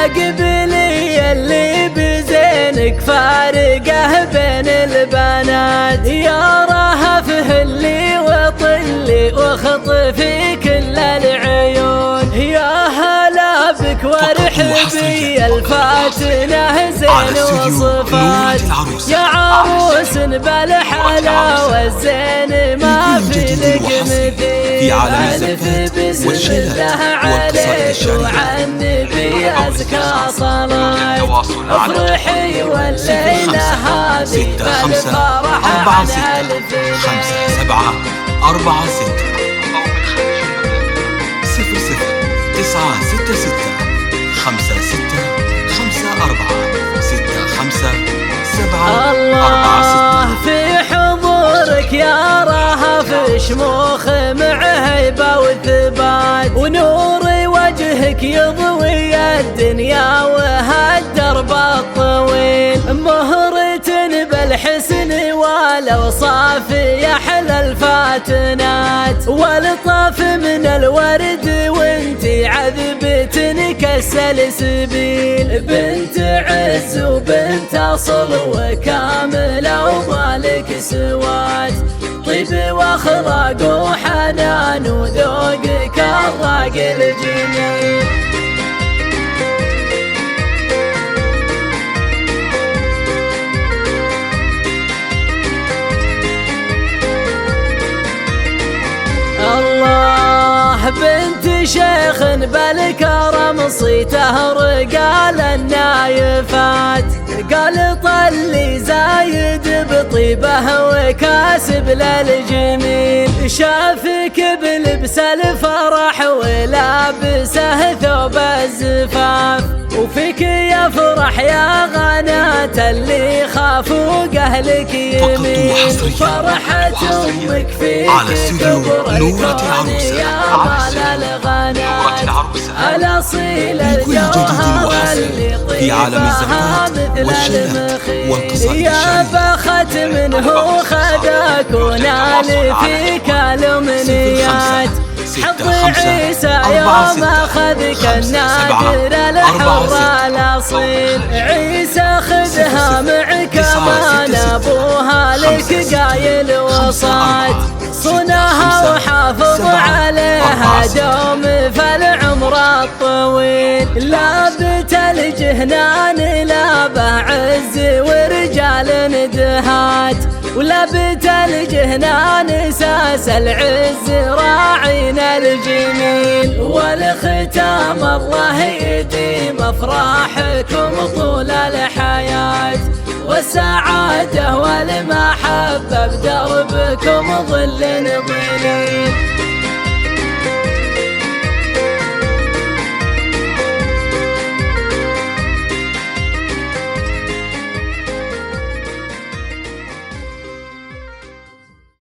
قبلي اللي بزينك فارقه بين البنات، يا رهفه اللي وطلي واخطفي كل العيون، يا هلا بك وارحبي الفاتنه زين وصفات، يا عروس بالحلاوه الزين ما في لك مثيل، الف بسم الله عليك وعن النبي أزكى صلاة، افرحي والليلة هذه بالفرح عن ألف 5 7 4 6 0 0 9 6 6 5 6 5 4 6 5 7 4 6. الله في حضورك يا رهف شموخ مع هيبة وثبات، ونور وجهك يضوي الدنيا وهالدرب الطويل، مهرة بالحسن والاوصاف يحلى الفاتنات، والطاف من الورد وانتي عذبة كالسلسبيل، بنت عز وبنت اصل وكامله ومالك سواد، طيب واخلاق وحنان وذوقك الراق الجميل. الله بنت شيخ بالكرم صيته رجال النايفات، قال طلي زايد بطيبه وكاسب للجميل، شافك بلبس الفرح ولابسه ثوب الزفاف، وفيك يفرح يا غناة اللي خافوا اهلك يمين، فرحة امك فيك كبر الكون يا مال الغنات، الاصيل الجوهر اللي طيبها مثل المخيل، يا بخت منه خداك ونال فيك الامنيات، حظ عيسى يوم اخذك النادر الحر الاصيل، عيسى خذها معك مان ابوها لك قايل وصاد، صنها وحافظ عليها دوم فالعمر الطويل، لابت الجهنان لابه عز ورجال ندهات، ولابت الجهنان ساس العز راعين الجميل، والختام الله يديم افراحكم طول الحياة، والسعادة والمحبة بدربكم ظل ظليل.